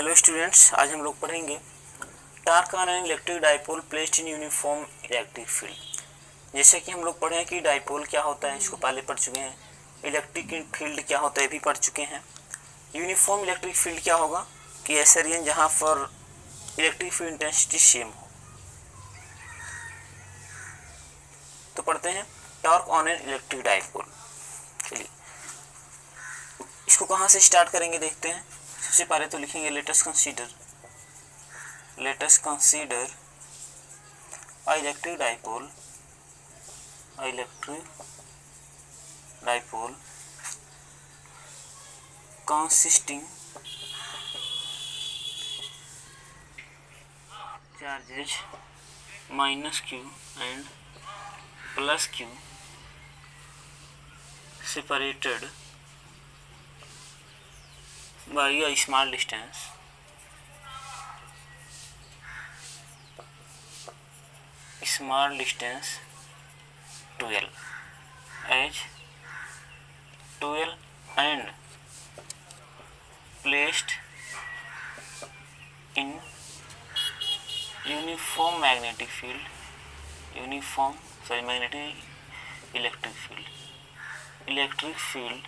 Hello students, आज हम लोग पढ़ेंगे torque on an electric dipole placed in uniform electric field. जैसे कि हम लोग पढ़े हैं कि डाइपोल क्या होता है, इसको पहले पढ़ चुके हैं। इलेक्ट्रिक फील्ड क्या होता है भी पढ़ चुके हैं। यूनिफॉर्म इलेक्ट्रिक फील्ड क्या होगा कि ऐसा रीजन जहाँ पर इलेक्ट्रिक फील्ड इंटेंसिटी सेम हो। तो पढ़ते हैं torque on an electric dipole. चलिए इसको कहाँ से स्टार्ट करेंगे देखते हैं। सबसे पहले तो लिखेंगे let us consider electric dipole consisting charges minus q and plus q separated by a small distance l as 2l and placed in uniform magnetic electric field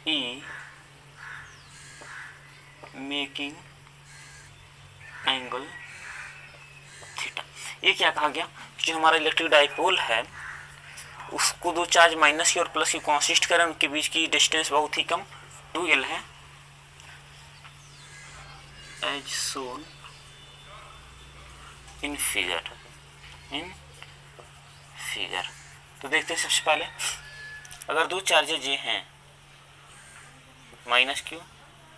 E making angle theta. ये क्या कहा गया कि जो हमारा electric dipole है उसको दो चार्ज माइनस की और प्लस की कंसिस्ट करें, उनके बीच की डिस्टेंस बहुत ही कम 2l है एज शोन इन फिगर। तो देखते हैं सबसे पहले अगर दो चार्जेज ये हैं माइनस क्यू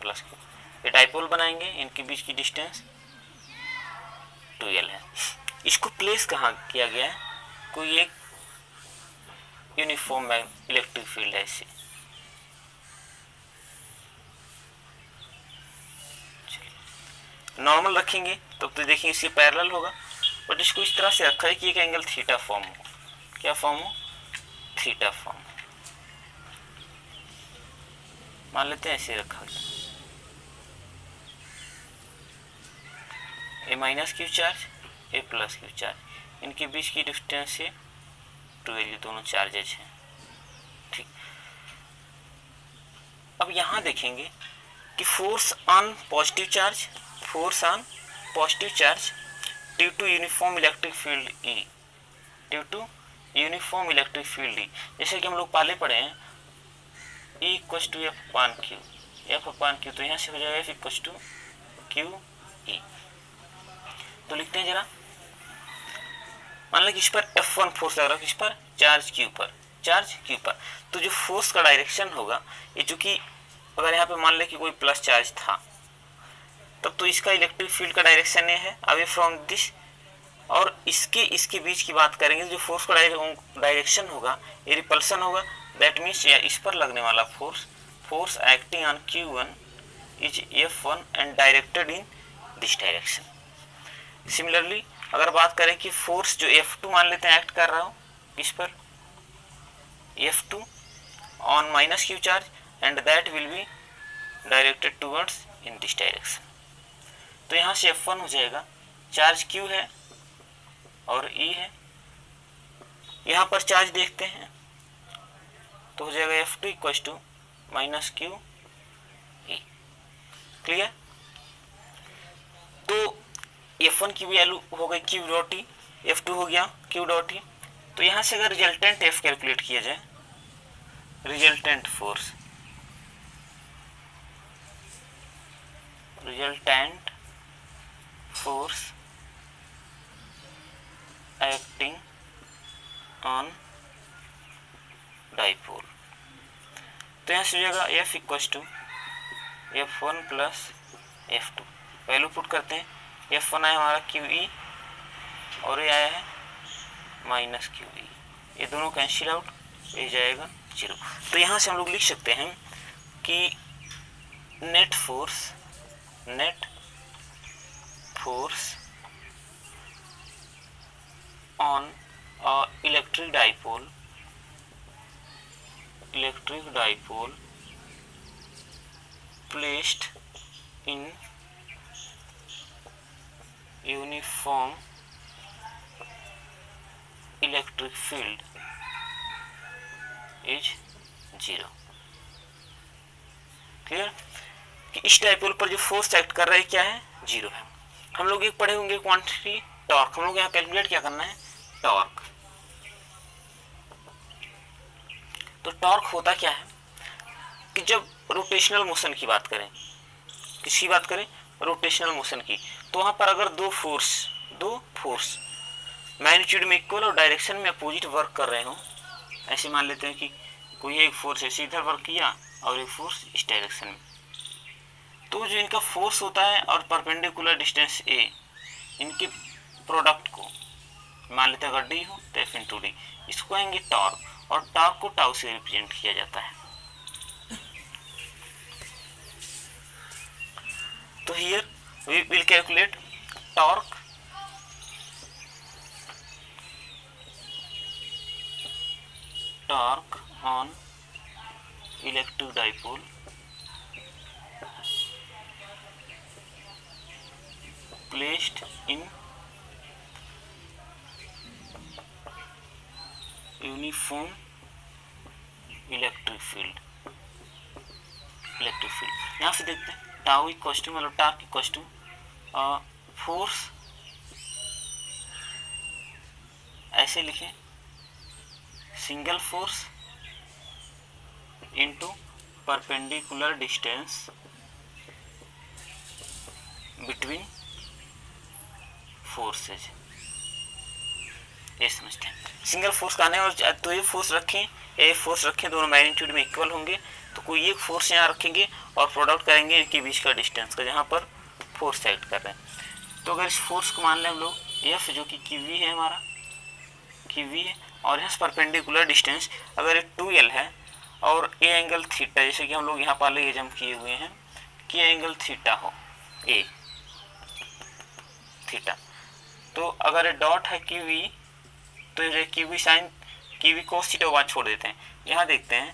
प्लस क्यू, ये डाइपोल बनाएंगे, इनके बीच की डिस्टेंस 2l है। इसको प्लेस कहाँ किया गया है, कोई एक यूनिफॉर्म इलेक्ट्रिक फील्ड है इसे। नॉर्मल रखेंगे तो देखेंगे इसके पैरेलल होगा, बट इसको इस तरह से रखा है कि एक एंगल थीटा फॉर्म हो। क्या फॉर्म हो? Theta form. मान लेते हैं ऐसे रखा गया, ए माइनस क्यू चार्ज ए प्लस क्यू चार्ज, इनके बीच की डिस्टेंस से 2l, ये दोनों चार्जेज हैं। ठीक, अब यहां देखेंगे कि force on positive charge due to uniform electric field E, जैसे कि हम लोग पहले पढ़े हैं E equal to F upon q, तो यहाँ से हो जाएगा F equal to q E. तो लिखते हैं जरा, मान लो कि इस पर F1 फोर्स लग रहा है, किस पर? चार्ज Q पर। तो जो फोर्स का डायरेक्शन होगा, ये चूंकि अगर यहाँ पे मान ले कि कोई प्लस चार्ज था तब तो इसका इलेक्ट्रिक फील्ड का डायरेक्शन ये है अवे फ्रॉम दिस, और इसके बीच की बात करेंगे जो फोर्स का डायरेक्शन होगा ये रिपल्सन होगा। दैट मीन्स इस पर लगने वाला force acting on Q1 is F1 and directed in this direction. Similarly अगर बात करें कि फोर्स जो F2 मान लेते हैं एक्ट कर रहा हो इस पर, F2 on minus Q charge and that will be directed towards in this direction. तो यहाँ से F1 हो जाएगा, चार्ज Q है और E है, यहाँ पर चार्ज देखते हैं तो हो जाएगा F2 equal to minus q E. Clear? तो F1 की वैल्यू हो गई Q डॉट ई, F2 हो गया Q डॉट ई। तो यहाँ से अगर रिजल्टेंट F कैलकुलेट किया जाए, resultant force acting on dipole, तो यहाँ से हो जाएगा F equal to F1 plus F2। Value put करते हैं, F1 आया हमारा QE और ये आया है माइनस QE, ये दोनों कैंसिल आउट, ये जाएगा 0। तो यहाँ से हम लोग लिख सकते हैं कि net force on electric dipole placed in uniform electric field is 0। Clear कि इस डाइपोल पर जो फोर्स एक्ट कर रहा है क्या है, 0 है। हम लोग एक पढ़े होंगे क्वांटिटी टॉर्क, हम लोग यहाँ कैलकुलेट क्या करना है, टॉर्क। तो टॉर्क होता क्या है कि जब रोटेशनल मोशन की बात करें, किसकी बात करें, रोटेशनल मोशन की, तो वहां पर अगर दो फोर्स मैग्नीट्यूड में इक्वल और डायरेक्शन में अपोजिट वर्क कर रहे हो, ऐसे मान लेते हैं कि कोई एक फोर्स ऐसे इधर वर्क किया और एक फोर्स इस डायरेक्शन में, तो जो इनका फोर्स होता है और परपेंडिकुलर डिस्टेंस ए, इनके प्रोडक्ट को मान लेते हैं अगर डी हो तो एफ इंटू डी, इसको आएंगे टॉर्क, और टॉर्क को टाउ से रिप्रेजेंट किया जाता है। तो here we will calculate torque on electric dipole placed in uniform electric field। यहाँ से देखते हैं टाउ इक्वल टू, मतलब टॉर्क इक्वल टू फोर्स, ऐसे लिखें single force into perpendicular distance between forces, ये समझते हैं। सिंगल फोर्स का आने और तो ये फोर्स रखें, ये फोर्स रखें, दोनों मैग्नीट्यूड में इक्वल होंगे, तो कोई एक फोर्स यहाँ रखेंगे और प्रोडक्ट करेंगे इनके बीच का डिस्टेंस का, जहाँ पर फोर्स एक्ट कर रहे हैं। तो अगर इस फोर्स को मान लें हम लोग एफ, जो कि क्यू है हमारा, क्यू है, और यहाँ परपेंडिकुलर डिस्टेंस अगर 2l है और ए एंगल थीटा, जैसे कि हम लोग यहाँ पहले ये जम किए हुए हैं कि एंगल थीटा हो, ए थीटा, तो अगर डॉट है क्यू वी, तो q v sine q v cos theta बाद छोड़ देते हैं। यहाँ देखते हैं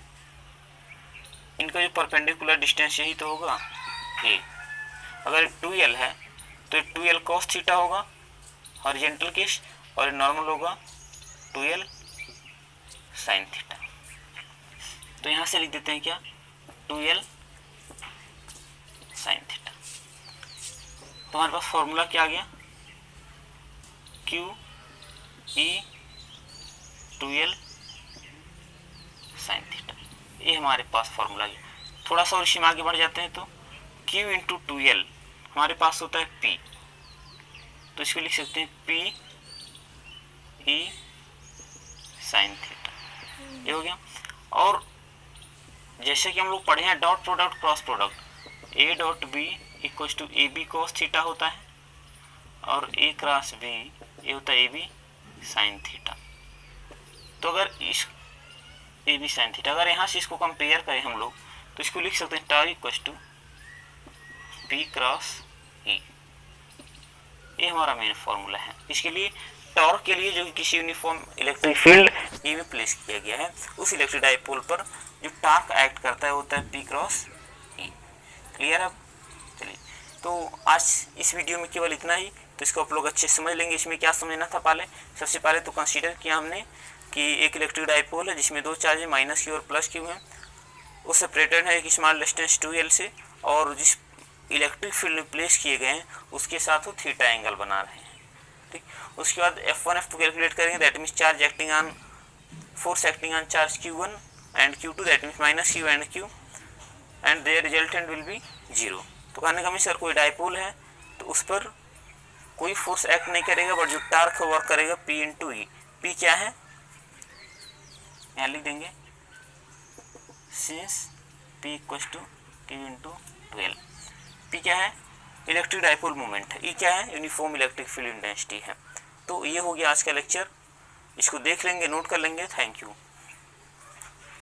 इनका जो परपेंडिकुलर डिस्टेंस यही तो होगा ए, अगर 2l है तो 2l कोस थीटा होगा हॉरिजॉन्टल केस, और नॉर्मल होगा 2l साइन थीटा। तो यहाँ से लिख देते हैं क्या, 2l साइन थीटा। तो हमारे पास फॉर्मूला क्या आ गया, Q E 2l sine theta, ये हमारे पास फॉर्मूला है। थोड़ा सा और इसी में आगे बढ़ जाते हैं तो Q इंटू 2l हमारे पास होता है P, तो इसको लिख सकते हैं P E साइन थीटा, ये हो गया। और जैसे कि हम लोग पढ़े हैं dot product cross product, A dot B equal to A B cos theta होता है, और A क्रॉस B ये होता है ए बी साइन थीटा। तो अगर इस ए बी साइन थीटा, अगर यहाँ से इसको कंपेयर करें हम लोग तो इसको लिख सकते हैं tau equal to P cross E, ये हमारा मेन फॉर्मूला है। इसके लिए टॉर्क के लिए जो किसी यूनिफॉर्म इलेक्ट्रिक फील्ड ये भी प्लेस किया गया है, उस इलेक्ट्रिक डाइपोल पर जो टॉर्क एक्ट करता है होता है पी क्रॉस ई। क्लियर है? चलिए, तो आज इस वीडियो में केवल इतना ही। तो इसको आप लोग अच्छे समझ लेंगे। इसमें क्या समझना था, पहले सबसे पहले तो कंसीडर किया हमने कि एक इलेक्ट्रिक डाइपोल है जिसमें दो चार्ज माइनस क्यू और प्लस क्यू है, वो सेपरेटेड है एक स्मॉल डिस्टेंस 2l से, और जिस इलेक्ट्रिक फील्ड में प्लेस किए गए हैं उसके साथ वो थीटा एंगल बना रहे हैं। ठीक, उसके बाद F1 F2 कैलकुलेट करेंगे, that means charge acting on force acting on charge Q1 and Q2, that means minus Q and Q, and their resultant will be 0। तो कहने का मीन सर कोई डाइपोल है तो उस पर कोई फोर्स एक्ट नहीं करेगा, बट जो टॉर्क वर्क करेगा P इंटू ई। P क्या है यहाँ लिख देंगे, since P equal to Q into 12। P क्या है, इलेक्ट्रिक डाइपोल मोमेंट है। E क्या है, यूनिफॉर्म इलेक्ट्रिक फील्ड इंटेंसिटी है। तो ये हो गया आज का लेक्चर, इसको देख लेंगे, नोट कर लेंगे। Thank you.